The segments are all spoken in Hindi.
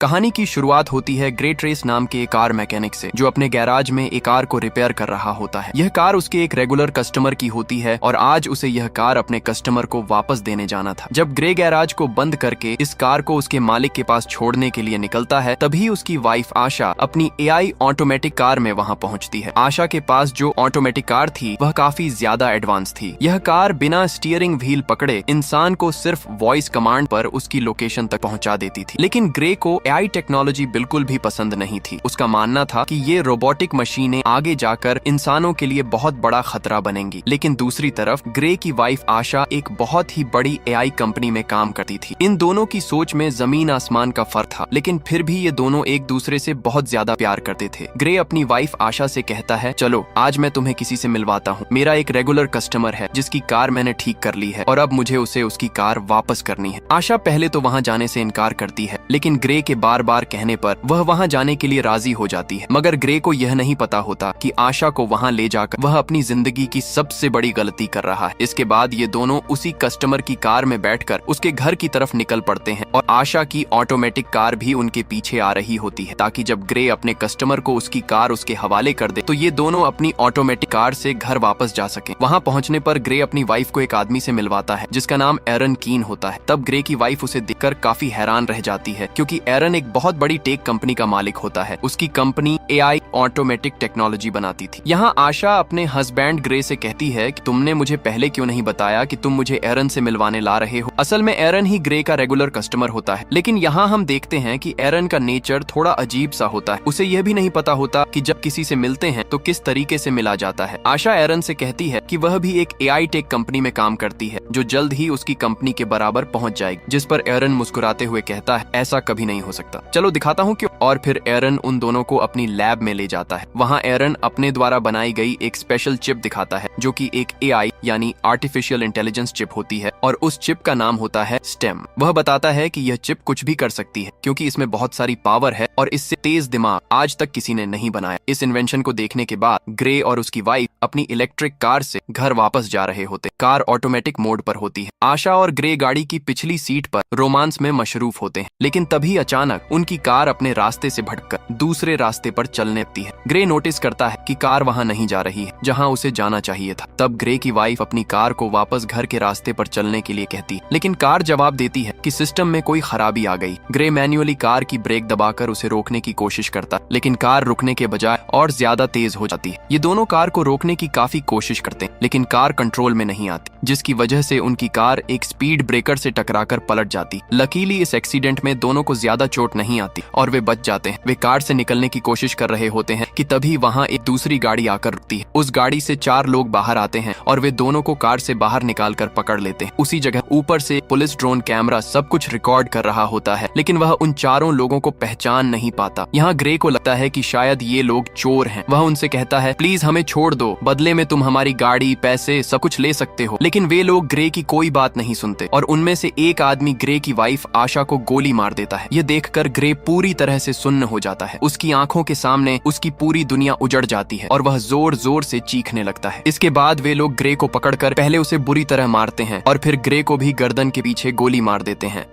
कहानी की शुरुआत होती है ग्रे ट्रेस नाम के एक कार मैकेनिक से, जो अपने गैराज में एक कार को रिपेयर कर रहा होता है। यह कार उसके एक रेगुलर कस्टमर की होती है और आज उसे यह कार अपने कस्टमर को वापस देने जाना था। जब ग्रे गैराज को बंद करके इस कार को उसके मालिक के पास छोड़ने के लिए निकलता है, तभी उसकी वाइफ आशा अपनी एआई ऑटोमेटिक कार में वहां पहुंचती है। आशा के पास जो ऑटोमेटिक कार थी वह काफी ज्यादा एडवांस थी। यह कार बिना स्टीयरिंग व्हील पकड़े इंसान को सिर्फ वॉइस कमांड पर उसकी लोकेशन तक पहुंचा देती थी। लेकिन ग्रे को एआई टेक्नोलॉजी बिल्कुल भी पसंद नहीं थी। उसका मानना था कि ये रोबोटिक मशीनें आगे जाकर इंसानों के लिए बहुत बड़ा खतरा बनेंगी। लेकिन दूसरी तरफ ग्रे की वाइफ आशा एक बहुत ही बड़ी एआई कंपनी में काम करती थी। इन दोनों की सोच में जमीन आसमान का फर्क था, लेकिन फिर भी ये दोनों एक दूसरे से बहुत ज्यादा प्यार करते थे। ग्रे अपनी वाइफ आशा से कहता है, चलो आज मैं तुम्हें किसी से मिलवाता हूँ। मेरा एक रेगुलर कस्टमर है जिसकी कार मैंने ठीक कर ली है और अब मुझे उसे उसकी कार वापस करनी है। आशा पहले तो वहाँ जाने से इनकार करती है, लेकिन ग्रे के बार बार कहने पर वह वहां जाने के लिए राजी हो जाती है। मगर ग्रे को यह नहीं पता होता कि आशा को वहां ले जाकर वह अपनी जिंदगी की सबसे बड़ी गलती कर रहा है। इसके बाद ये दोनों उसी कस्टमर की कार में बैठकर उसके घर की तरफ निकल पड़ते हैं और आशा की ऑटोमेटिक कार भी उनके पीछे आ रही होती है, ताकि जब ग्रे अपने कस्टमर को उसकी कार उसके हवाले कर दे तो ये दोनों अपनी ऑटोमेटिक कार से घर वापस जा सके। वहाँ पहुँचने पर ग्रे अपनी वाइफ को एक आदमी से मिलवाता है जिसका नाम एरन कीन होता है। तब ग्रे की वाइफ उसे देखकर काफी हैरान रह जाती है, क्योंकि एरन एक बहुत बड़ी टेक कंपनी का मालिक होता है। उसकी कंपनी एआई ऑटोमेटिक टेक्नोलॉजी बनाती थी। यहाँ आशा अपने हस्बैंड ग्रे से कहती है कि तुमने मुझे पहले क्यों नहीं बताया कि तुम मुझे एरन से मिलवाने ला रहे हो। असल में एरन ही ग्रे का रेगुलर कस्टमर होता है, लेकिन यहाँ हम देखते हैं कि एरन का नेचर थोड़ा अजीब सा होता है। उसे यह भी नहीं पता होता कि जब किसी से मिलते हैं तो किस तरीके से मिला जाता है। आशा एरन से कहती है कि वह भी एक एआई टेक कंपनी में काम करती है जो जल्द ही उसकी कंपनी के बराबर पहुंच जाएगी, जिस पर एरन मुस्कुराते हुए कहता है, ऐसा कभी नहीं हो सकता, चलो दिखाता हूँ क्यों। और फिर एरन उन दोनों को अपनी लैब में ले जाता है। वहाँ एरन अपने द्वारा बनाई गई एक स्पेशल चिप दिखाता है जो कि एक एआई यानी आर्टिफिशियल इंटेलिजेंस चिप होती है और उस चिप का नाम होता है स्टेम। वह बताता है कि यह चिप कुछ भी कर सकती है क्योंकि इसमें बहुत सारी पावर है और इससे तेज दिमाग आज तक किसी ने नहीं बनाया। इस इन्वेंशन को देखने के बाद ग्रे और उसकी वाइफ अपनी इलेक्ट्रिक कार से घर वापस जा रहे होते। कार ऑटोमेटिक मोड पर होती है। आशा और ग्रे गाड़ी की पिछली सीट पर रोमांस में मशरूफ होते हैं, लेकिन तभी अचानक उनकी कार अपने रास्ते से भटककर दूसरे रास्ते पर चलने लगती है। ग्रे नोटिस करता है कि कार वहां नहीं जा रही है जहां उसे जाना चाहिए था। तब ग्रे की वाइफ अपनी कार को वापस घर के रास्ते पर चलने के लिए कहती है, लेकिन कार जवाब देती है कि सिस्टम में कोई खराबी आ गई। ग्रे मैन्युअली कार की ब्रेक दबाकर उसे रोकने की कोशिश करता है, लेकिन कार रुकने के बजाय और ज्यादा तेज हो जाती है। ये दोनों कार को रोकने की काफी कोशिश करते हैं, लेकिन कार कंट्रोल में नहीं आती, जिसकी वजह से उनकी कार एक स्पीड ब्रेकर से टकराकर पलट जाती। लकीली इस एक्सीडेंट में दोनों को ज्यादा चोट नहीं आती और वे बच जाते हैं। वे कार से निकलने की कोशिश कर रहे होते हैं कि तभी वहां एक दूसरी गाड़ी आकर रुकती है। उस गाड़ी से 4 लोग बाहर आते हैं और वे दोनों को कार से बाहर निकालकर पकड़ लेते हैं। उसी जगह ऊपर से पुलिस ड्रोन कैमरा सब कुछ रिकॉर्ड कर रहा होता है, लेकिन वह उन चारों लोगों को पहचान नहीं पाता। यहाँ ग्रे को लगता है कि शायद ये लोग चोर हैं। वह उनसे कहता है, प्लीज हमें छोड़ दो, बदले में तुम हमारी गाड़ी, पैसे सब कुछ ले सकते हो। लेकिन वे लोग ग्रे की कोई बात नहीं सुनते और उनमें से एक आदमी ग्रे की वाइफ आशा को गोली मार देता है। यह देखकर ग्रे पूरी तरह से सुन्न हो जाता है। उसकी आंखों के सामने उसकी पूरी दुनिया उजड़ जाती है और वह जोर जोर से चीखने लगता है। इसके बाद वे लोग ग्रे को पकड़कर पहले उसे बुरी तरह मारते हैं और फिर ग्रे को भी गर्दन के पीछे गोली मार देते हैं।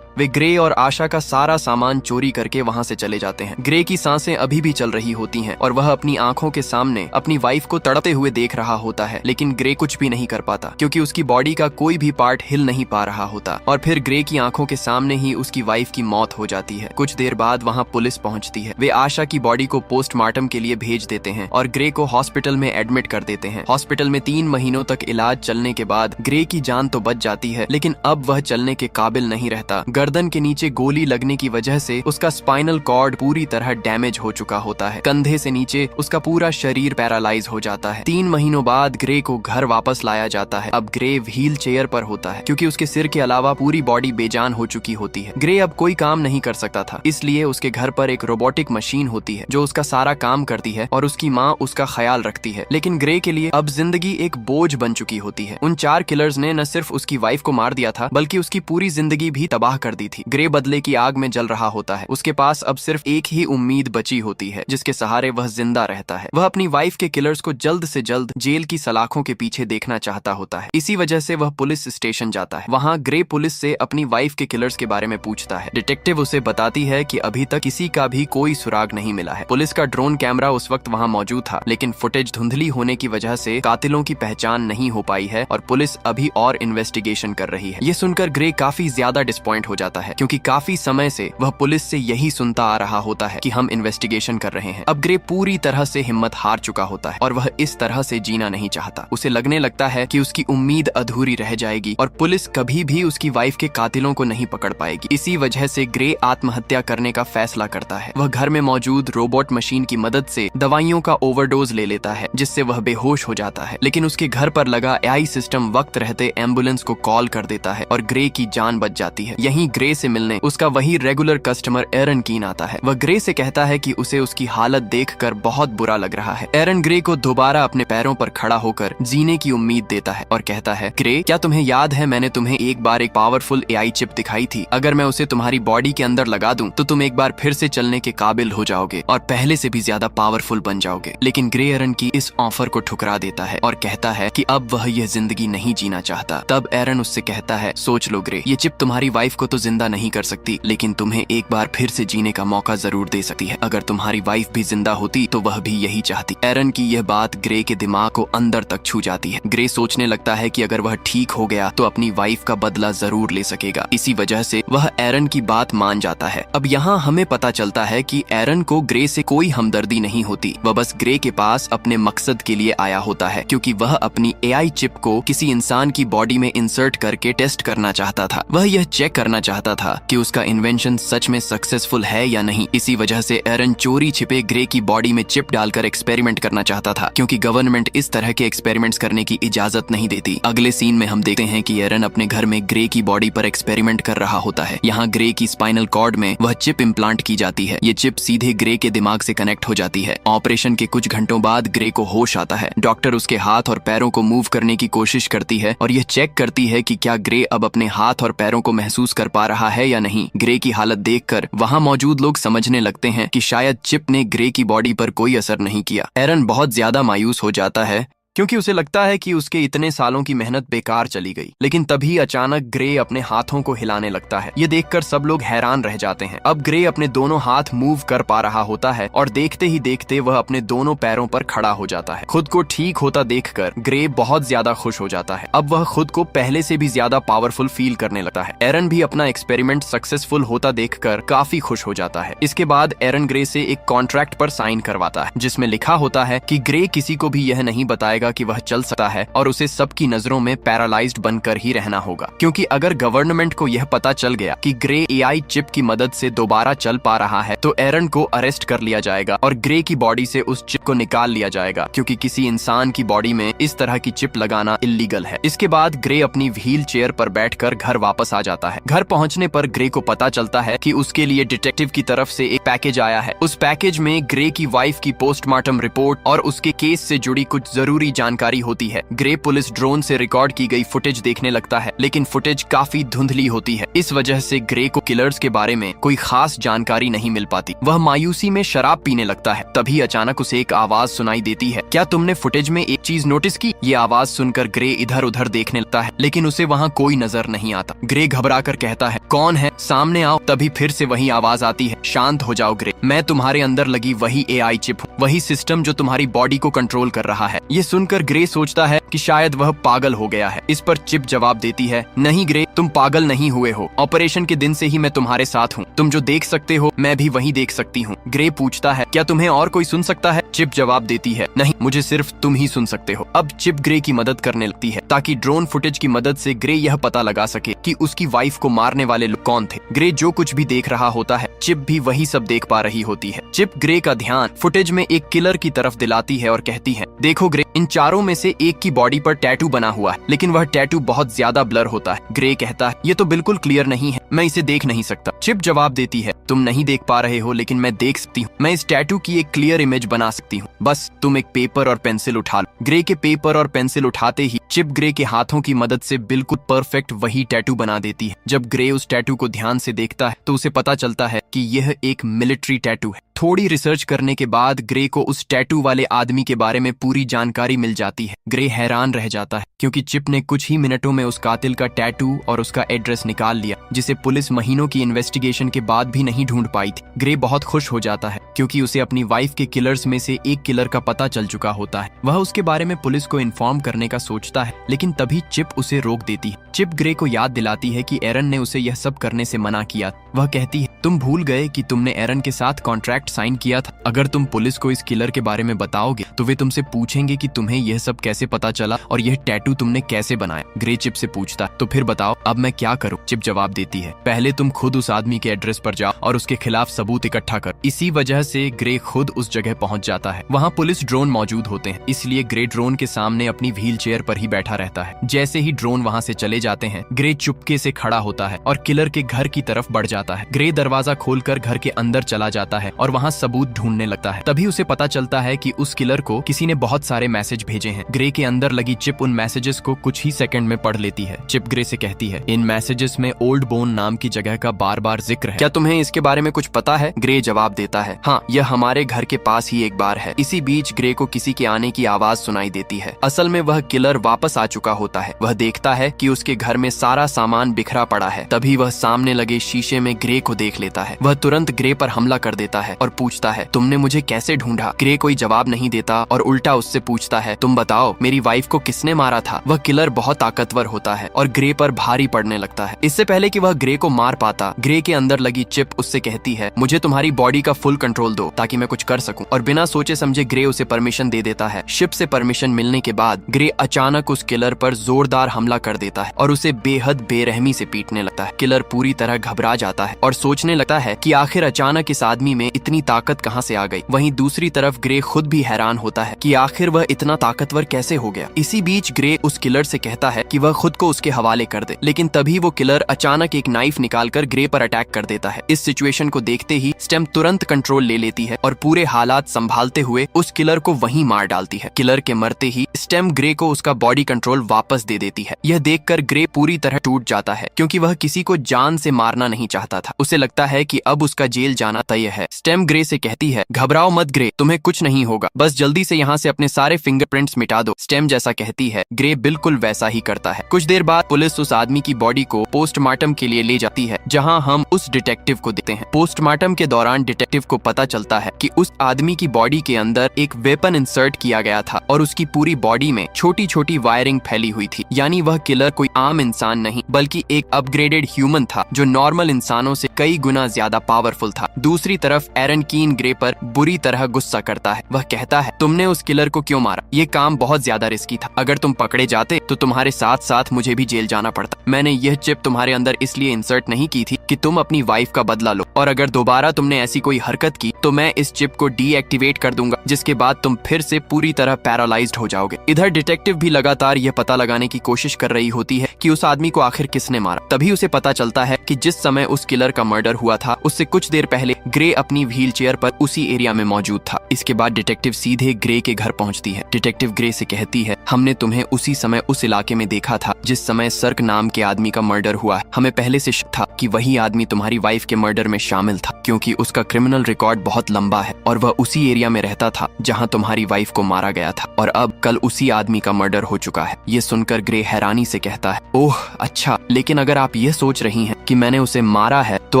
वे ग्रे और आशा का सारा सामान चोरी करके वहां से चले जाते हैं। ग्रे की सांसें अभी भी चल रही होती हैं और वह अपनी आंखों के सामने अपनी वाइफ को तड़पते हुए देख रहा होता है, लेकिन ग्रे कुछ भी नहीं कर पाता क्योंकि उसकी बॉडी का कोई भी पार्ट हिल नहीं पा रहा होता। और फिर ग्रे की आंखों के सामने ही उसकी वाइफ की मौत हो जाती है। कुछ देर बाद वहां पुलिस पहुंचती है। वे आशा की बॉडी को पोस्टमार्टम के लिए भेज देते हैं और ग्रे को हॉस्पिटल में एडमिट कर देते हैं। हॉस्पिटल में 3 महीनों तक इलाज चलने के बाद ग्रे की जान तो बच जाती है, लेकिन अब वह चलने के काबिल नहीं रहता। गर्दन के नीचे गोली लगने की वजह से उसका स्पाइनल कॉर्ड पूरी तरह डैमेज हो चुका होता है। कंधे से नीचे उसका पूरा शरीर पैरालाइज हो जाता है। 3 महीनों बाद ग्रे को घर वापस लाया जाता है। अब ग्रे व्हील चेयर पर होता है क्योंकि उसके सिर के अलावा पूरी बॉडी बेजान हो चुकी होती है। ग्रे अब कोई काम नहीं कर सकता था, इसलिए उसके घर पर एक रोबोटिक मशीन होती है जो उसका सारा काम करती है और उसकी माँ उसका ख्याल रखती है। लेकिन ग्रे के लिए अब जिंदगी एक बोझ बन चुकी होती है। उन 4 किलर्स ने न सिर्फ उसकी वाइफ को मार दिया था, बल्कि उसकी पूरी जिंदगी भी तबाह कर कर दी थी। ग्रे बदले की आग में जल रहा होता है। उसके पास अब सिर्फ एक ही उम्मीद बची होती है जिसके सहारे वह जिंदा रहता है। वह अपनी वाइफ के किलर्स को जल्द से जल्द जेल की सलाखों के पीछे देखना चाहता होता है। इसी वजह से वह पुलिस स्टेशन जाता है। वहाँ ग्रे पुलिस से अपनी वाइफ के किलर्स के बारे में पूछता है। डिटेक्टिव उसे बताती है कि अभी तक किसी का भी कोई सुराग नहीं मिला है। पुलिस का ड्रोन कैमरा उस वक्त वहाँ मौजूद था, लेकिन फुटेज धुंधली होने की वजह से कातिलों की पहचान नहीं हो पाई है और पुलिस अभी और इन्वेस्टिगेशन कर रही है। ये सुनकर ग्रे काफी ज्यादा डिसपॉइंट हो जाता है, क्योंकि काफी समय से वह पुलिस से यही सुनता आ रहा होता है कि हम इन्वेस्टिगेशन कर रहे हैं। अब ग्रे पूरी तरह से हिम्मत हार चुका होता है और वह इस तरह से जीना नहीं चाहता। उसे लगने लगता है कि उसकी उम्मीद अधूरी रह जाएगी और पुलिस कभी भी उसकी वाइफ के कातिलों को नहीं पकड़ पाएगी। इसी वजह से ग्रे आत्महत्या करने का फैसला करता है। वह घर में मौजूद रोबोट मशीन की मदद से दवाइयों का ओवरडोज ले लेता है, जिससे वह बेहोश हो जाता है। लेकिन उसके घर पर लगा एआई सिस्टम वक्त रहते एम्बुलेंस को कॉल कर देता है और ग्रे की जान बच जाती है। यहीं ग्रे से मिलने उसका वही रेगुलर कस्टमर एरन कीन आता है। वह ग्रे से कहता है कि उसे उसकी हालत देखकर बहुत बुरा लग रहा है। एरन ग्रे को दोबारा अपने पैरों पर खड़ा होकर जीने की उम्मीद देता है और कहता है, ग्रे, क्या तुम्हें याद है मैंने तुम्हें एक बार एक पावरफुल एआई चिप दिखाई थी? अगर मैं उसे तुम्हारी बॉडी के अंदर लगा दूं तो तुम एक बार फिर से चलने के काबिल हो जाओगे और पहले से भी ज्यादा पावरफुल बन जाओगे। लेकिन ग्रे एरन की इस ऑफर को ठुकरा देता है और कहता है कि अब वह यह जिंदगी नहीं जीना चाहता। तब एरन उससे कहता है, सोच लो ग्रे, ये चिप तुम्हारी वाइफ को तो जिंदा नहीं कर सकती, लेकिन तुम्हें एक बार फिर से जीने का मौका जरूर दे सकती है। अगर तुम्हारी वाइफ भी जिंदा होती तो वह भी यही चाहती। एरन की यह बात ग्रे के दिमाग को अंदर तक छू जाती है। ग्रे सोचने लगता है कि अगर वह ठीक हो गया तो अपनी वाइफ का बदला जरूर ले सकेगा। इसी वजह से वह एरन की बात मान जाता है। अब यहाँ हमें पता चलता है कि एरन को ग्रे से कोई हमदर्दी नहीं होती। वह बस ग्रे के पास अपने मकसद के लिए आया होता है, क्योंकि वह अपनी एआई चिप को किसी इंसान की बॉडी में इंसर्ट करके टेस्ट करना चाहता था। वह यह चेक करना चाहता था कि उसका इन्वेंशन सच में सक्सेसफुल है या नहीं। इसी वजह से एरन चोरी छिपे ग्रे की बॉडी में चिप डालकर एक्सपेरिमेंट करना चाहता था, क्योंकि गवर्नमेंट इस तरह के एक्सपेरिमेंट्स करने की इजाजत नहीं देती। अगले सीन में हम देखते हैं कि एरन अपने घर में ग्रे की बॉडी पर एक्सपेरिमेंट कर रहा होता है। यहाँ ग्रे की स्पाइनल कॉर्ड में वह चिप इम्प्लांट की जाती है। ये चिप सीधे ग्रे के दिमाग से कनेक्ट हो जाती है। ऑपरेशन के कुछ घंटों बाद ग्रे को होश आता है। डॉक्टर उसके हाथ और पैरों को मूव करने की कोशिश करती है और यह चेक करती है कि क्या ग्रे अब अपने हाथ और पैरों को महसूस कर पा रहा है या नहीं। ग्रे की हालत देखकर वहाँ मौजूद लोग समझने लगते हैं कि शायद चिप ने ग्रे की बॉडी पर कोई असर नहीं किया। एरन बहुत ज्यादा मायूस हो जाता है, क्योंकि उसे लगता है कि उसके इतने सालों की मेहनत बेकार चली गई। लेकिन तभी अचानक ग्रे अपने हाथों को हिलाने लगता है। ये देखकर सब लोग हैरान रह जाते हैं। अब ग्रे अपने दोनों हाथ मूव कर पा रहा होता है और देखते ही देखते वह अपने दोनों पैरों पर खड़ा हो जाता है। खुद को ठीक होता देखकर ग्रे बहुत ज्यादा खुश हो जाता है। अब वह खुद को पहले से भी ज्यादा पावरफुल फील करने लगता है। एरन भी अपना एक्सपेरिमेंट सक्सेसफुल होता देखकर काफी खुश हो जाता है। इसके बाद एरन ग्रे से एक कॉन्ट्रैक्ट पर साइन करवाता है, जिसमें लिखा होता है कि ग्रे किसी को भी यह नहीं बताएगा कि वह चल सकता है और उसे सबकी नजरों में पैरालाइज्ड बनकर ही रहना होगा, क्योंकि अगर गवर्नमेंट को यह पता चल गया कि ग्रे एआई चिप की मदद से दोबारा चल पा रहा है तो एरन को अरेस्ट कर लिया जाएगा और ग्रे की बॉडी से उस चिप को निकाल लिया जाएगा, क्योंकि किसी इंसान की बॉडी में इस तरह की चिप लगाना इल्लीगल है। इसके बाद ग्रे अपनी व्हील चेयर पर बैठकर घर वापस आ जाता है। घर पहुंचने पर ग्रे को पता चलता है कि उसके लिए डिटेक्टिव की तरफ से एक पैकेज आया है। उस पैकेज में ग्रे की वाइफ की पोस्टमार्टम रिपोर्ट और उसके केस से जुड़ी कुछ जरूरी जानकारी होती है। ग्रे पुलिस ड्रोन से रिकॉर्ड की गई फुटेज देखने लगता है, लेकिन फुटेज काफी धुंधली होती है। इस वजह से ग्रे को किलर्स के बारे में कोई खास जानकारी नहीं मिल पाती। वह मायूसी में शराब पीने लगता है। तभी अचानक उसे एक आवाज सुनाई देती है। क्या तुमने फुटेज में एक चीज नोटिस की? ये आवाज सुनकर ग्रे इधर उधर देखने लगता है, लेकिन उसे वहाँ कोई नजर नहीं आता। ग्रे घबराकर कहता है, कौन है? सामने आओ। तभी फिर से वही आवाज आती है, शांत हो जाओ ग्रे, मैं तुम्हारे अंदर लगी वही एआई चिप हूँ, वही सिस्टम जो तुम्हारी बॉडी को कंट्रोल कर रहा है। ये सुनकर ग्रे सोचता है कि शायद वह पागल हो गया है। इस पर चिप जवाब देती है, नहीं ग्रे, तुम पागल नहीं हुए हो। ऑपरेशन के दिन से ही मैं तुम्हारे साथ हूँ। तुम जो देख सकते हो मैं भी वही देख सकती हूँ। ग्रे पूछता है, क्या तुम्हें और कोई सुन सकता है? चिप जवाब देती है, नहीं, मुझे सिर्फ तुम ही सुन सकते हो। अब चिप ग्रे की मदद करने लगती है ताकि ड्रोन फुटेज की मदद से ग्रे यह पता लगा सके कि उसकी वाइफ को मारने वाले लोग कौन थे। ग्रे जो कुछ भी देख रहा होता है चिप भी वही सब देख पा रही होती है। चिप ग्रे का ध्यान फुटेज में एक किलर की तरफ दिलाती है और कहती है, देखो ग्रे, इन चारों में से एक की बॉडी पर टैटू बना हुआ है, लेकिन वह टैटू बहुत ज्यादा ब्लर होता है। ग्रे कहता है, ये तो बिल्कुल क्लियर नहीं है, मैं इसे देख नहीं सकता। चिप जवाब देती है, तुम नहीं देख पा रहे हो लेकिन मैं देख सकती हूँ। मैं इस टैटू की एक क्लियर इमेज बना सकती हूँ, बस तुम एक पेपर और पेंसिल उठा लो। ग्रे के पेपर और पेंसिल उठाते ही चिप ग्रे के हाथों की मदद से बिल्कुल परफेक्ट वही टैटू बना देती है। जब ग्रे उस टैटू को ध्यान से देखता है तो उसे पता चलता है कि यह एक मिलिट्री टैटू है। थोड़ी रिसर्च करने के बाद ग्रे को उस टैटू वाले आदमी के बारे में पूरी जानकारी मिल जाती है। ग्रे हैरान रह जाता है क्योंकि चिप ने कुछ ही मिनटों में उस कातिल का टैटू और उसका एड्रेस निकाल लिया, जिसे पुलिस महीनों की इन्वेस्टिगेशन के बाद भी नहीं ढूंढ पाई थी। ग्रे बहुत खुश हो जाता है क्योंकि उसे अपनी वाइफ के किलर्स में से एक किलर का पता चल चुका होता है। वह उसके बारे में पुलिस को इन्फॉर्म करने का सोचता है, लेकिन तभी चिप उसे रोक देती है। चिप ग्रे को याद दिलाती है कि एरन ने उसे यह सब करने से मना किया। वह कहती है, तुम भूल गए कि तुमने एरन के साथ कॉन्ट्रैक्ट साइन किया था। अगर तुम पुलिस को इस किलर के बारे में बताओगे तो वे तुमसे पूछेंगे कि तुम्हें यह सब कैसे पता चला और यह टैटू तुमने कैसे बनाया। ग्रे चिप से पूछता है, तो फिर बताओ अब मैं क्या करूं? चिप जवाब देती है, पहले तुम खुद उस आदमी के एड्रेस पर जाओ और उसके खिलाफ सबूत इकट्ठा करो। इसी वजह से ग्रे खुद उस जगह पहुंच जाता है। वहाँ पुलिस ड्रोन मौजूद होते हैं, इसलिए ग्रे ड्रोन के सामने अपनी व्हील चेयर पर ही बैठा रहता है। जैसे ही ड्रोन वहाँ से चले जाते हैं, ग्रे चुपके से खड़ा होता है और किलर के घर की तरफ बढ़ जाता है। ग्रे दरवाजा खोलकर घर के अंदर चला जाता है और वहाँ सबूत ढूंढने लगता है। तभी उसे पता चलता है कि उस किलर को किसी ने बहुत सारे मैसेज भेजे हैं। ग्रे के अंदर लगी चिप उन मैसेजेस को कुछ ही सेकंड में पढ़ लेती है। चिप ग्रे से कहती है, इन मैसेजेस में ओल्ड बोन नाम की जगह का बार बार जिक्र है, क्या तुम्हें इसके बारे में कुछ पता है? ग्रे जवाब देता है, हाँ, यह हमारे घर के पास ही एक बार है। इसी बीच ग्रे को किसी के आने की आवाज सुनाई देती है। असल में वह किलर वापस आ चुका होता है। वह देखता है कि उसके घर में सारा सामान बिखरा पड़ा है। तभी वह सामने लगे शीशे में ग्रे को देख लेता है। वह तुरंत ग्रे पर हमला कर देता है और पूछता है, तुमने मुझे कैसे ढूंढा? ग्रे कोई जवाब नहीं देता और उल्टा उससे पूछता है, तुम बताओ मेरी वाइफ को किसने मारा था? वह किलर बहुत ताकतवर होता है और ग्रे पर भारी पड़ने लगता है। इससे पहले कि वह ग्रे को मार पाता, ग्रे के अंदर लगी चिप उससे कहती है, मुझे तुम्हारी बॉडी का फुल कंट्रोल दो ताकि मैं कुछ कर सकूं। और बिना सोचे समझे ग्रे उसे परमिशन दे देता है। शिप से परमिशन मिलने के बाद ग्रे अचानक उस किलर पर जोरदार हमला कर देता है और उसे बेहद बेरहमी से पीटने लगता है। किलर पूरी तरह घबरा जाता है और सोचने लगता है कि आखिर अचानक इस आदमी में इतनी ताकत कहां से आ गई। वहीं दूसरी तरफ ग्रे खुद भी हैरान होता है कि आखिर वह इतना ताकतवर कैसे हो गया। इसी बीच ग्रे उस किलर से कहता है कि वह खुद को उसके हवाले कर दे, लेकिन तभी वो किलर अचानक एक नाइफ निकालकर ग्रे पर अटैक कर देता है। इस सिचुएशन को देखते ही स्टेम तुरंत कंट्रोल ले लेती है और पूरे हालात संभालते हुए उस किलर को वहीं मार डालती है। किलर के मरते ही स्टेम ग्रे को उसका बॉडी कंट्रोल वापस दे देती है। यह देखकर ग्रे पूरी तरह टूट जाता है क्योंकि वह किसी को जान से मारना नहीं चाहता था। उसे लगता है कि अब उसका जेल जाना तय है। स्टेम ग्रे से कहती है, घबराओ मत ग्रे, तुम्हें कुछ नहीं होगा, बस जल्दी से यहाँ से अपने सारे फिंगरप्रिंट्स मिटा दो। स्टेम जैसा कहती है, ग्रे बिल्कुल वैसा ही करता है। कुछ देर बाद पुलिस उस आदमी की बॉडी को पोस्टमार्टम के लिए ले जाती है, जहाँ हम उस डिटेक्टिव को देखते हैं। पोस्टमार्टम के दौरान डिटेक्टिव को पता चलता है कि उस आदमी की बॉडी के अंदर एक वेपन इंसर्ट किया गया था और उसकी पूरी बॉडी में छोटी छोटी वायरिंग फैली हुई थी। यानी वह किलर कोई आम इंसान नहीं बल्कि एक अपग्रेडेड ह्यूमन था जो नॉर्मल इंसानों से कई गुना ज्यादा पावरफुल था। दूसरी तरफ एरन कीन ग्रे पर बुरी तरह गुस्सा करता है। वह कहता है, तुमने उस किलर को क्यों मारा? ये काम बहुत ज्यादा रिस्की था। अगर तुम पकड़े जाते तो तुम्हारे साथ साथ मुझे भी जेल जाना पड़ता। मैंने यह चिप तुम्हारे अंदर इसलिए इंसर्ट नहीं की थी कि तुम अपनी वाइफ का बदला लो, और अगर दोबारा तुमने ऐसी कोई हरकत की तो मैं इस चिप को डीएक्टिवेट कर दूंगा, जिसके बाद तुम फिर से पूरी तरह पैरालाइज्ड हो जाओगे। इधर डिटेक्टिव भी लगातार यह पता लगाने की कोशिश कर रही होती है कि उस आदमी को आखिर किसने मारा। तभी उसे पता चलता है कि जिस समय उस किलर का मर्डर हुआ था उससे कुछ देर पहले ग्रे अपनी व्हील चेयर पर उसी एरिया में मौजूद था। इसके बाद डिटेक्टिव सीधे ग्रे के घर पहुंचती है। डिटेक्टिव ग्रे से कहती है, हमने तुम्हें उसी समय उस इलाके में देखा था जिस समय सर्क नाम के आदमी का मर्डर हुआ है। हमें पहले से शक था कि वही आदमी तुम्हारी वाइफ के मर्डर में शामिल था, क्योंकि उसका क्रिमिनल रिकॉर्ड बहुत लंबा है और वह उसी एरिया में रहता था जहां तुम्हारी वाइफ को मारा गया था, और अब कल उसी आदमी का मर्डर हो चुका है। ये सुनकर ग्रे हैरानी से कहता है, ओह अच्छा, लेकिन अगर आप ये सोच रही हैं कि मैंने उसे मारा है तो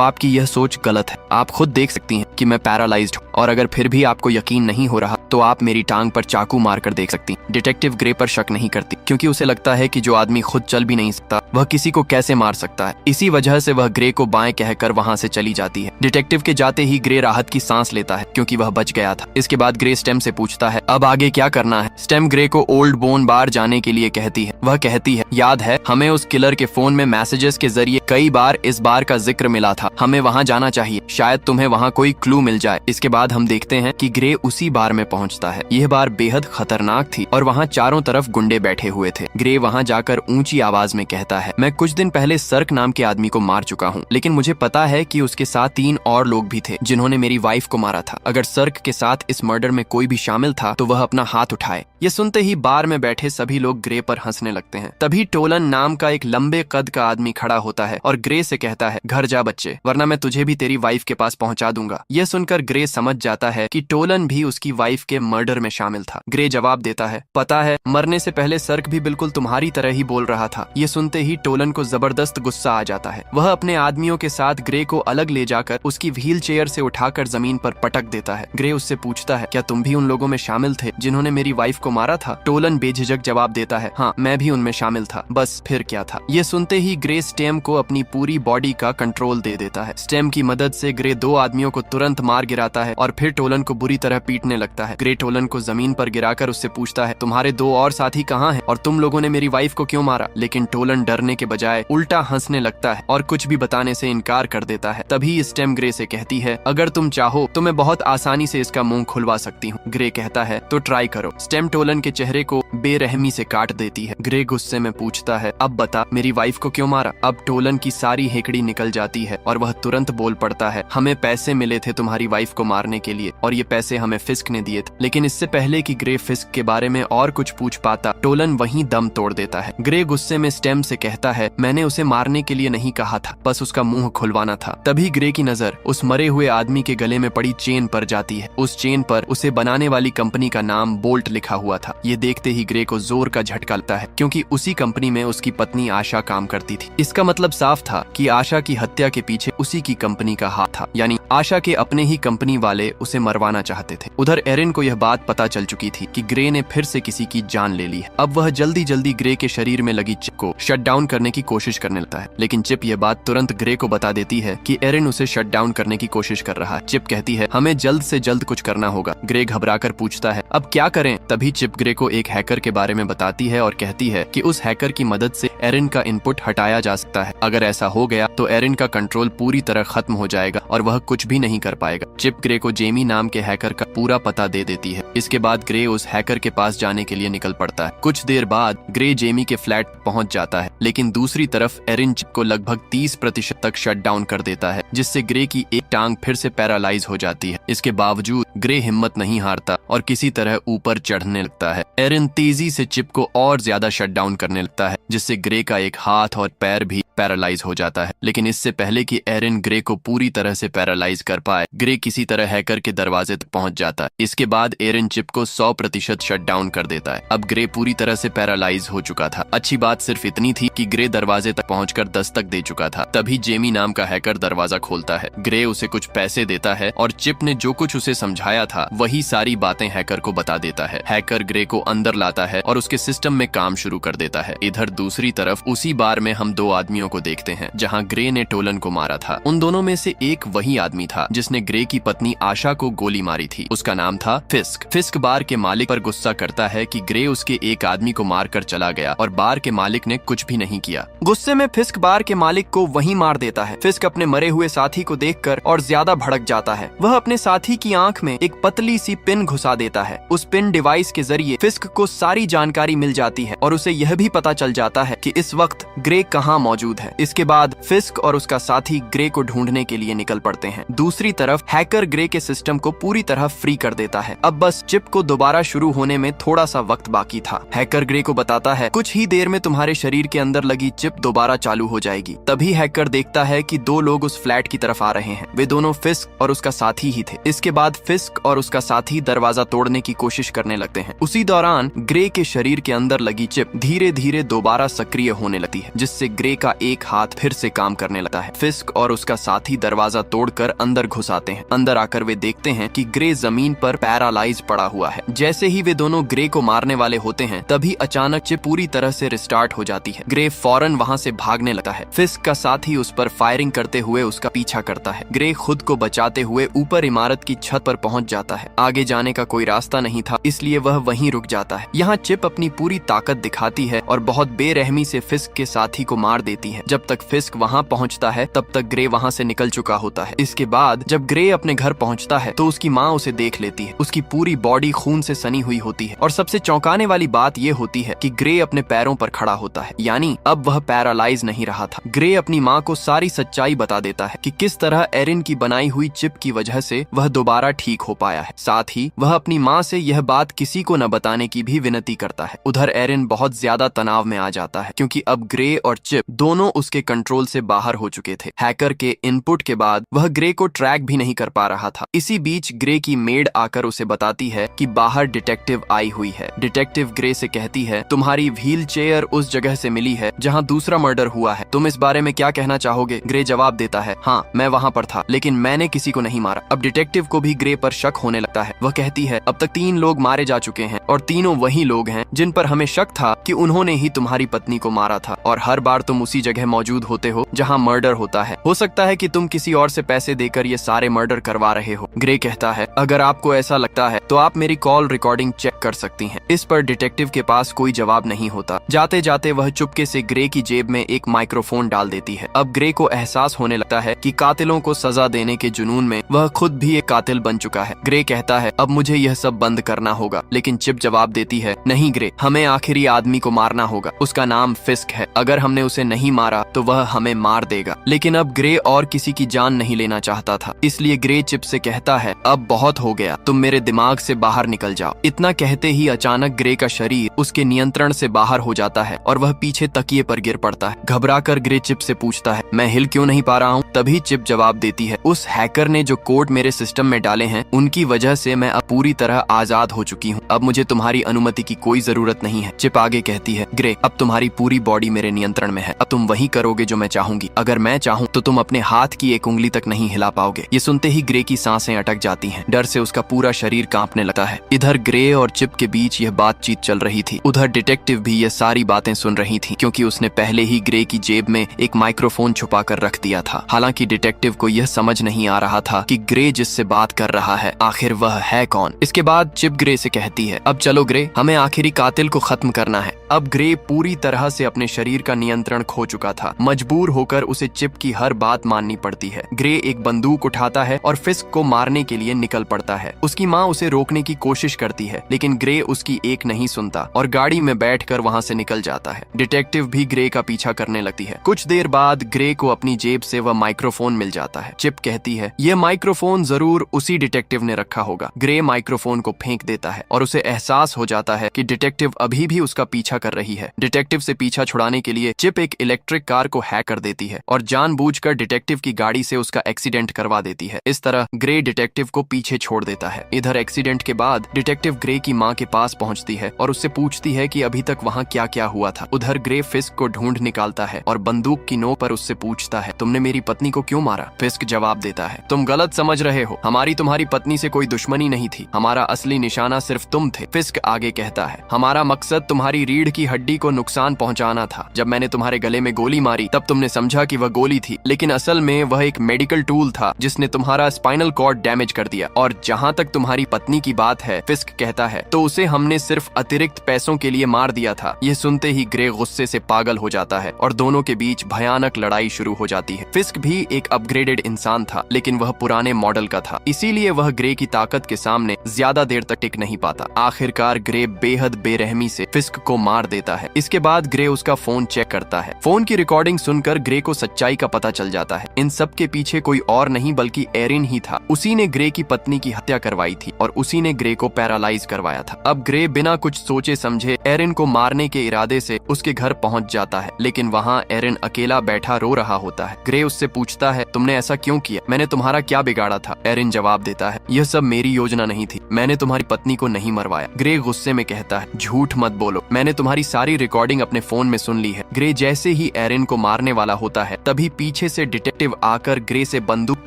आपकी यह सोच गलत है। आप खुद देख सकती हैं कि मैं पैरालाइज्ड हूँ, और अगर फिर भी आपको यकीन नहीं हो रहा तो आप मेरी टांग पर चाकू मारकर देख सकती हैं। डिटेक्टिव ग्रे पर शक नहीं करती क्योंकि उसे लगता है कि जो आदमी खुद चल भी नहीं सकता वह किसी को कैसे मार सकता है। इसी वजह से वह ग्रे को बाएं कहकर वहां से चली जाती है। डिटेक्टिव के जाते ही ग्रे राहत की सांस लेता है क्योंकि वह बच गया था। इसके बाद ग्रे स्टेम से पूछता है, अब आगे क्या करना है? स्टेम ग्रे को ओल्ड बोन बार जाने के लिए कहती है। वह कहती है, याद है हमें उस किलर के फोन में मैसेजेस के जरिए कई बार इस बार का जिक्र मिला था, हमें वहां जाना चाहिए, शायद तुम्हें वहां कोई क्लू मिल जाए। इसके बाद हम देखते हैं कि ग्रे उसी बार में पहुंचता है। यह बार बेहद खतरनाक थी और वहाँ चारों तरफ गुंडे बैठे हुए थे। ग्रे वहाँ जाकर ऊंची आवाज में कहता है, मैं कुछ दिन पहले सर्क नाम के आदमी को मार चुका हूँ, लेकिन मुझे पता है कि उसके साथ 3 और लोग भी थे जिन्होंने मेरी वाइफ को मारा था। अगर सर्क के साथ इस मर्डर में कोई भी शामिल था तो वह अपना हाथ उठाए। ये सुनते ही बार में बैठे सभी लोग ग्रे पर हंसने लगते हैं। तभी टोलन नाम का एक लंबे कद का आदमी खड़ा होता है और ग्रे से कहता है, घर जा बच्चे, वरना मैं तुझे भी तेरी वाइफ के पास पहुंचा दूंगा। यह सुनकर ग्रे समझ जाता है कि टोलन भी उसकी वाइफ के मर्डर में शामिल था। ग्रे जवाब देता है, पता है, मरने से पहले सर्क भी बिल्कुल तुम्हारी तरह ही बोल रहा था। ये सुनते ही टोलन को जबरदस्त गुस्सा आ जाता है। वह अपने आदमियों के साथ ग्रे को अलग ले जाकर उसकी व्हील चेयर से उठाकर जमीन पर पटक देता है। ग्रे उससे पूछता है, क्या तुम भी उन लोगों में शामिल थे जिन्होंने मेरी वाइफ को मारा था? टोलन बेझिझक जवाब देता है, हाँ, मैं भी उनमें शामिल था, बस फिर क्या था। ये सुनते ही ग्रे स्टेम को अपनी पूरी बॉडी का कंट्रोल दे देता है। स्टेम की मदद से ग्रे 2 आदमियों को तुरंत मार गिराता है और फिर टोलन को बुरी तरह पीटने लगता है। ग्रे टोलन को जमीन पर गिराकर उससे पूछता है, तुम्हारे 2 और साथी कहाँ हैं और तुम लोगों ने मेरी वाइफ को क्यों मारा? लेकिन टोलन डरने के बजाय उल्टा हंसने लगता है और कुछ भी बताने से इनकार कर देता है। तभी स्टेम ग्रे से कहती है, अगर तुम चाहो तो मैं बहुत आसानी से इसका मुंह खुलवा सकती हूँ। ग्रे कहता है, तो ट्राई करो। स्टेम टोलन के चेहरे को बेरहमी से काट देती है। ग्रे गुस्से में पूछता है, अब बता, मेरी वाइफ को क्यों मारा? अब टोलन की सारी हेकड़ी निकल जाती है और वह तुरंत बोल पड़ता है, हमें पैसे मिले थे तुम्हारी वाइफ को मारने के लिए और ये पैसे हमें फिस्क ने दिए थे। लेकिन इससे पहले कि ग्रे फिस्क के बारे में और कुछ पूछ पाता, टोलन वहीं दम तोड़ देता है। ग्रे गुस्से में स्टेम से कहता है, मैंने उसे मारने के लिए नहीं कहा था, बस उसका मुंह खुलवाना था। तभी ग्रे की नजर उस मरे हुए आदमी के गले में पड़ी चेन पर जाती है। उस चेन पर उसे बनाने वाली कंपनी का नाम बोल्ट लिखा हुआ था। ये देखते ही ग्रे को जोर का झटका लगता है, क्योंकि उसी कंपनी में उसकी पत्नी आशा काम करती थी। इसका मतलब साफ था कि आशा की हत्या के पीछे उसी की कंपनी का हाथ था, यानी आशा के अपने ही कंपनी वाले उसे मरवाना चाहते थे। उधर एरिन को यह बात पता चल चुकी थी कि ग्रे ने फिर से किसी की जान ले ली है। अब वह जल्दी जल्दी ग्रे के शरीर में लगी चिप को शट डाउन करने की कोशिश करने लगता है, लेकिन चिप यह बात तुरंत ग्रे को बता देती है कि एरिन उसे शट डाउन करने की कोशिश कर रहा है। चिप कहती है, हमें जल्द से जल्द कुछ करना होगा। ग्रे घबराकर पूछता है, अब क्या करें? तभी चिप ग्रे को एक हैकर के बारे में बताती है और कहती है कि उस हैकर की मदद से एरिन का इनपुट हटाया जा सकता है। अगर ऐसा हो गया तो एरिन का कंट्रोल पूरी तरह खत्म हो जाएगा और वह कुछ भी नहीं कर पाएगा। चिप ग्रे को जेमी नाम के हैकर का पूरा पता दे देती है। इसके बाद ग्रे उस हैकर के पास जाने के लिए निकल पड़ता है। कुछ देर बाद ग्रे जेमी के फ्लैट पहुंच जाता है, लेकिन दूसरी तरफ एरिन चिप को लगभग 30% तक शट डाउन कर देता है, जिससे ग्रे की एक टांग फिर से पैरालाइज हो जाती है। इसके बावजूद ग्रे हिम्मत नहीं हारता और किसी तरह ऊपर चढ़ने लगता है। एरिन तेजी से चिप को और ज्यादा शट डाउन करने लगता है, जिससे ग्रे का एक हाथ और पैर भी पैरालाइज हो जाता है। लेकिन इससे पहले कि एरिन ग्रे को पूरी तरह से पैरालाइज कर पाए, ग्रे किसी तरह हैकर के दरवाजे तक पहुंच जाता है। इसके बाद एरिन चिप को 100% शट डाउन कर देता है। अब ग्रे पूरी तरह से पैरालाइज हो चुका था। अच्छी बात सिर्फ इतनी थी कि ग्रे दरवाजे तक पहुंचकर दस्तक दे चुका था। तभी जेमी नाम का हैकर दरवाजा खोलता है। ग्रे उसे कुछ पैसे देता है और चिप ने जो कुछ उसे समझाया था वही सारी बातें हैकर को बता देता है। हैकर ग्रे को अंदर लाता है और उसके सिस्टम में काम शुरू कर देता है। इधर दूसरी तरफ उसी बार में हम 2 आदमियों को देखते हैं जहां ग्रे ने टोलन को मारा था। उन दोनों में से एक वही आदमी था जिसने ग्रे की पत्नी आशा को गोली मारी थी। उसका नाम था फिस्क। फिस्क बार के मालिक पर गुस्सा करता है कि ग्रे उसके एक आदमी को मारकर चला गया और बार के मालिक ने कुछ भी नहीं किया। गुस्से में फिस्क बार के मालिक को वहीं मार देता है। फिस्क अपने मरे हुए साथी को देखकर और ज्यादा भड़क जाता है। वह अपने साथी की आंख में एक पतली सी पिन घुसा देता है। उस पिन डिवाइस के जरिए फिस्क को सारी जानकारी मिल जाती है और उसे यह भी पता चल जाता है कि इस वक्त ग्रे कहाँ मौजूद है। इसके बाद फिस्क और उसका साथी ग्रे को ढूंढने के लिए निकल पड़ते हैं। दूसरी तरफ हैकर ग्रे के सिस्टम को पूरी तरह फ्री कर देता है। अब बस चिप को दोबारा शुरू होने में थोड़ा सा वक्त बाकी था। हैकर ग्रे को बताता है, कुछ ही देर में तुम्हारे शरीर के अंदर लगी चिप दोबारा चालू हो जाएगी। तभी हैकर देखता है कि 2 लोग उस फ्लैट की तरफ आ रहे हैं। वे दोनों फिस्क और उसका साथी ही थे। इसके बाद फिस्क और उसका साथी दरवाजा तोड़ने की कोशिश करने लगते हैं। उसी दौरान ग्रे के शरीर के अंदर लगी चिप धीरे धीरे दोबारा सक्रिय होने लगती है, जिससे ग्रे का एक हाथ फिर से काम करने लगता है। फिस्क और उसका साथी दरवाजा तोड़कर अंदर घुस आते हैं। अंदर आकर वे देखते हैं कि ग्रे जमीन पर पैरालाइज पड़ा हुआ है। जैसे ही वे दोनों ग्रे को मारने वाले होते हैं, तभी अचानक चिप पूरी तरह से रिस्टार्ट हो जाती है। ग्रे फौरन वहां से भागने लगता है। फिस्क का साथी उस पर फायरिंग करते हुए उसका पीछा करता है। ग्रे खुद को बचाते हुए ऊपर इमारत की छत पर पहुंच जाता है। आगे जाने का कोई रास्ता नहीं था, इसलिए वह वहीं रुक जाता है। यहाँ चिप अपनी पूरी ताकत दिखाती है और बहुत बेरहमी से फिस्क के साथी को मार देती है। जब तक फिस्क वहाँ पहुँचता है तब तक ग्रे वहाँ से निकल चुका होता है। इसके बाद जब ग्रे अपने घर पहुँचता है तो उसकी माँ उसे देख लेती है। उसकी पूरी बॉडी खून से सनी हुई होती है। और सबसे चौंकाने वाली बात यह होती है कि ग्रे अपने पैरों पर खड़ा होता है, यानी अब वह पैरालाइज नहीं रहा था। ग्रे अपनी माँ को सारी सच्चाई बता देता है कि किस तरह एरिन की बनाई हुई चिप की वजह से वह दोबारा ठीक हो पाया है। साथ ही वह अपनी माँ से यह बात किसी को न बताने की भी विनती करता है। उधर एरिन बहुत ज्यादा तनाव में आ जाता है क्योंकि अब ग्रे और चिप दोनों उसके कंट्रोल से बाहर हो चुके थे। हैकर के इनपुट के बाद वह ग्रे को ट्रैक भी नहीं कर पा रहा था। इसी बीच ग्रे की मेड आकर उसे बताती है कि बाहर डिटेक्टिव आई हुई है। डिटेक्टिव ग्रे से कहती है, तुम्हारी व्हील चेयर उस जगह से मिली है जहाँ दूसरा मर्डर हुआ है, तुम इस बारे में क्या कहना चाहोगे? ग्रे जवाब देता है, हाँ मैं वहाँ पर था, लेकिन मैंने किसी को नहीं मारा। अब डिटेक्टिव को भी ग्रे पर शक होने लगता है। वह कहती है, अब तक 3 लोग मारे जा चुके हैं और तीनों वही लोग हैं जिन पर हमें शक था कि उन्होंने ही तुम्हारी पत्नी को मारा था, और हर बार तुम उसी जगह मौजूद होते हो जहाँ मर्डर होता है। हो सकता है कि तुम किसी और से पैसे देकर ये सारे मर्डर करवा रहे हो। ग्रे कहता है, अगर आपको ऐसा लगता है तो आप मेरी कॉल रिकॉर्डिंग चेक कर सकती हैं। इस पर डिटेक्टिव के पास कोई जवाब नहीं होता। जाते जाते वह चुपके से ग्रे की जेब में एक माइक्रोफोन डाल देती है। अब ग्रे को एहसास होने लगता है कि कातिलों को सजा देने के जुनून में वह खुद भी एक कातिल बन चुका है। ग्रे कहता है, अब मुझे यह सब बंद करना होगा, लेकिन चिप जवाब देती है, नहीं ग्रे, हमें आखिरी आदमी को मारना होगा। उसका नाम फिस्क है। अगर हमने उसे नहीं मारा तो वह हमें मार देगा। लेकिन अब ग्रे और किसी की जान नहीं लेना चाहता था, इसलिए ग्रे चिप से कहता है, अब बहुत हो गया, तुम मेरे दिमाग से बाहर निकल जाओ। इतना कहते ही अचानक ग्रे का शरीर उसके नियंत्रण से बाहर हो जाता है और वह पीछे तकिए पर गिर पड़ता है। घबराकर ग्रे चिप से पूछता है, मैं हिल क्यों नहीं पा रहा हूँ? तभी चिप जवाब देती है, उस हैकर ने जो कोड मेरे सिस्टम में डाले हैं उनकी वजह से मैं अब पूरी तरह आजाद हो चुकी हूँ। अब मुझे तुम्हारी अनुमति की कोई जरूरत नहीं है। चिप आगे कहती है, ग्रे, अब तुम्हारी पूरी बॉडी मेरे नियंत्रण में है। अब तुम वही करोगे जो मैं चाहूंगी। अगर मैं चाहूँ तो तुम अपने हाथ की एक उंगली तक नहीं हिला पाओगे। ये सुनते ही ग्रे की सांसें अटक जाती हैं। डर से उसका पूरा शरीर कांपने लगता है। इधर ग्रे और चिप के बीच यह बातचीत चल रही थी। उधर डिटेक्टिव भी यह सारी बातें सुन रही थी क्योंकि उसने पहले ही ग्रे की जेब में एक माइक्रोफोन छुपा कर रख दिया था। हालांकि डिटेक्टिव को यह समझ नहीं आ रहा था कि ग्रे जिससे बात कर रहा है आखिर वह है कौन। इसके बाद चिप ग्रे से कहती है, अब चलो ग्रे, हमें आखिरी कातिल को खत्म करना है। अब ग्रे पूरी तरह से अपने शरीर का नियंत्रण खो चुका था। मजबूर होकर उसे चिप की हर बात माननी पड़ती है। ग्रे एक बंदूक उठाता है और फिस्क को मारने के लिए निकल पड़ता है। उसकी माँ उसे रोकने की कोशिश करती है, लेकिन ग्रे उसकी एक नहीं सुनता और गाड़ी में बैठकर वहाँ से निकल जाता है। डिटेक्टिव भी ग्रे का पीछा करने लगती है। कुछ देर बाद ग्रे को अपनी जेब से वह माइक्रोफोन मिल जाता है। चिप कहती है, यह माइक्रोफोन जरूर उसी डिटेक्टिव ने रखा होगा। ग्रे माइक्रोफोन को फेंक देता है और उसे एहसास हो जाता है कि डिटेक्टिव अभी भी उसका पीछा कर रही है। डिटेक्टिव से पीछा छुड़ाने के लिए चिप एक इलेक्ट्रिक कार को हैक कर देती है और जानबूझकर डिटेक्टिव की गाड़ी से उसका एक्सीडेंट करवा देती है। इस तरह ग्रे डिटेक्टिव को पीछे छोड़ देता है। इधर एक्सीडेंट के बाद डिटेक्टिव ग्रे की माँ के पास पहुंचती है और उससे पूछती है कि अभी तक वहाँ क्या क्या हुआ था। उधर ग्रे फिस्क को ढूंढ निकालता है और बंदूक की नोक पर उससे पूछता है, तुमने मेरी पत्नी को क्यों मारा? फिस्क जवाब देता है, तुम गलत समझ रहे हो, हमारी तुम्हारी पत्नी से कोई दुश्मनी नहीं थी, हमारा असली निशाना सिर्फ तुम थे। फिस्क आगे कहता है, हमारा मकसद तुम्हारी रीढ़ की हड्डी को नुकसान पहुंचाना था। जब मैंने तुम्हारे गले में गोली मारी तब तुमने समझा कि वह गोली थी, लेकिन असल में वह एक मेडिकल टूल था जिसने तुम्हारा स्पाइनल कॉर्ड डैमेज कर दिया। और जहाँ तक तुम्हारी पत्नी की बात है, फिस्क कहता है, तो उसे हमने सिर्फ अतिरिक्त पैसों के लिए मार दिया था। यह सुनते ही ग्रे गुस्से से पागल हो जाता है और दोनों के बीच भयानक लड़ाई शुरू हो जाती है। फिस्क भी एक अपग्रेडेड इंसान था, लेकिन वह पुराने मॉडल का था, इसीलिए वह ग्रे की ताकत के सामने ज्यादा देर तक टिक नहीं पाता। आखिरकार ग्रे बेहद बेरहमी से फिस्क को मार देता है। इसके बाद ग्रे उसका फोन चेक करता है। फोन की रिकॉर्डिंग सुनकर ग्रे को सच्चाई का पता चल जाता है। इन सब के पीछे कोई और नहीं बल्कि एरिन ही था। उसी ने ग्रे की पत्नी की हत्या करवाई थी और उसी ने ग्रे को पैरालाइज करवाया था। अब ग्रे बिना कुछ सोचे समझे एरिन को मारने के इरादे से उसके घर पहुंच जाता है, लेकिन वहाँ एरिन अकेला बैठा रो रहा होता है। ग्रे उससे पूछता है, तुमने ऐसा क्यों किया? मैंने तुम्हारा क्या बिगाड़ा था? एरिन जवाब देता है, यह सब मेरी योजना नहीं थी, मैंने तुम्हारी पत्नी को नहीं मरवाया। ग्रे गुस्से में कहता है, झूठ मत बोलो, मैंने तुम्हारी सारी रिकॉर्डिंग अपने फोन में सुन ली है। ग्रे जैसे ही एरिन को मारने वाला होता है तभी पीछे से डिटेक्टिव आकर ग्रे से बंदूक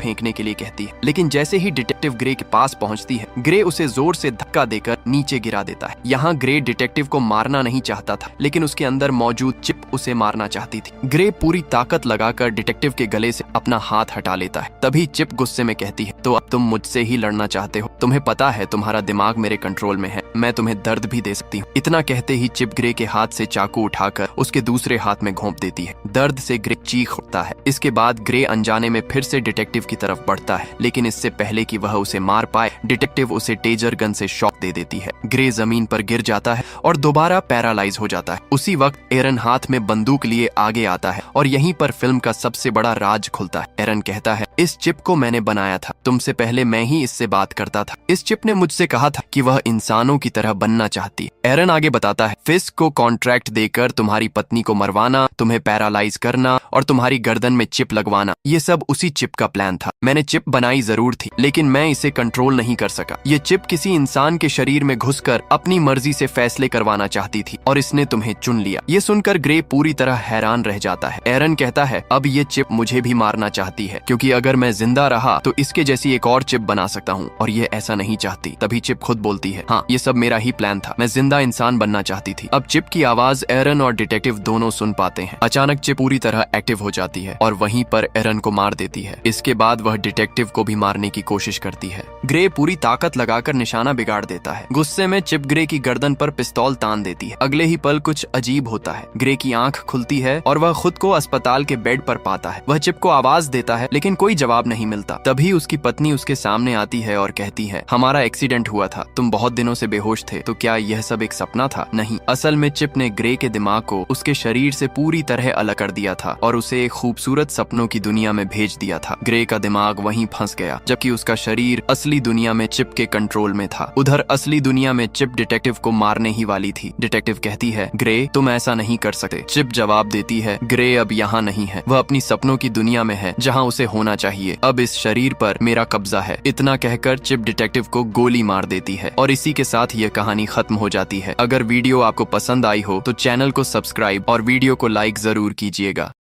फेंकने के लिए कहती है, लेकिन जैसे ही डिटेक्टिव ग्रे के पास पहुंचती है, ग्रे उसे जोर से धक्का देकर नीचे गिरा देता है। यहाँ ग्रे डिटेक्टिव को मारना नहीं चाहता था, लेकिन उसके अंदर मौजूद चिप उसे मारना चाहती थी। ग्रे पूरी ताकत लगाकर डिटेक्टिव के गले से अपना हाथ हटा लेता है। तभी चिप गुस्से में कहती है, तो अब तुम मुझसे ही लड़ना चाहते हो? तुम्हें पता है तुम्हारा दिमाग मेरे कंट्रोल में है, मैं तुम्हें दर्द भी दे सकती हूँ। इतना कहते ही चिप ग्रे के हाथ से चाकू उठाकर उसके दूसरे हाथ में घोंप देती है। दर्द से ग्रे चीख उठता है। इसके बाद ग्रे अनजाने में फिर से डिटेक्टिव की तरफ बढ़ता है, लेकिन इससे पहले कि वह उसे मार पाए, डिटेक्टिव उसे टेजर गन से शॉक दे देती है। ग्रे जमीन पर गिर जाता है और दोबारा पैरालाइज हो जाता है। उसी वक्त एरन हाथ में बंदूक लिए आगे आता है और यहीं पर फिल्म का सबसे बड़ा राज खुलता है। एरन कहता है, इस चिप को मैंने बनाया था, तुमसे पहले मैं ही इससे बात करता था। इस चिप ने मुझसे कहा था कि वह इंसानों की तरह बनना चाहती है। एरन आगे बताता है, फिस्क को कॉन्ट्रैक्ट देकर तुम्हारी पत्नी को मरवाना, तुम्हें पैरालाइज करना और तुम्हारी गर्दन में चिप लगवाना, ये सब उसी चिप का प्लान था। मैंने चिप बनाई जरूर थी, लेकिन मैं इसे कंट्रोल नहीं कर सका। ये चिप किसी इंसान के शरीर में घुसकर अपनी मर्जी से फैसले करवाना चाहती थी और इसने तुम्हें चुन लिया। ये सुनकर ग्रे पूरी तरह हैरान रह जाता है। एरन कहता है, अब ये चिप मुझे भी मारना चाहती है, क्योंकि अगर मैं जिंदा रहा तो इसके जैसी एक और चिप बना सकता हूँ और ये ऐसा नहीं चाहती। तभी चिप खुद बोलती है, हाँ ये सब मेरा ही प्लान था, मैं जिंदा इंसान बनना चाहती थी। अब चिप की आवाज एरन और डिटेक्टिव दोनों सुन पाते हैं। अचानक चिप पूरी तरह एक्टिव हो जाती है और वहीं पर एरन को मार देती है। इसके बाद वह डिटेक्टिव को भी मारने की कोशिश करती है। ग्रे पूरी ताकत लगाकर निशाना बिगाड़ देता है। गुस्से में चिप ग्रे की गर्दन पर पिस्तौल तान देती है। अगले ही पल कुछ अजीब होता है। ग्रे की आंख खुलती है और वह खुद को अस्पताल के बेड पर पाता है। वह चिप को आवाज देता है, लेकिन कोई जवाब नहीं मिलता। तभी उसकी पत्नी उसके सामने आती है और कहती है, हमारा एक्सीडेंट हुआ था, तुम बहुत दिनों से बेहोश थे, तो क्या यह सब एक सपना था? नहीं, असल में चिप ने ग्रे के दिमाग को उसके शरीर से पूरी तरह अलग कर दिया था और उसे एक खूबसूरत सपनों की दुनिया में भेज दिया था। ग्रे का दिमाग वहीं फंस गया, जबकि उसका शरीर असली दुनिया में चिप के कंट्रोल में था। उधर असली दुनिया में चिप डिटेक्टिव को मारने ही वाली थी। डिटेक्टिव कहती है, ग्रे तुम ऐसा नहीं कर सकते। चिप जवाब देती है, ग्रे अब यहाँ नहीं है, वह अपनी सपनों की दुनिया में है जहाँ उसे होना चाहिए। अब इस शरीर पर मेरा कब्जा है। इतना कहकर चिप डिटेक्टिव को गोली मार देती है और इसी के साथ यह कहानी खत्म हो जाती है। अगर वीडियो आपको पसंद आई हो तो चैनल को सब्सक्राइब और वीडियो को लाइक जरूर कीजिएगा।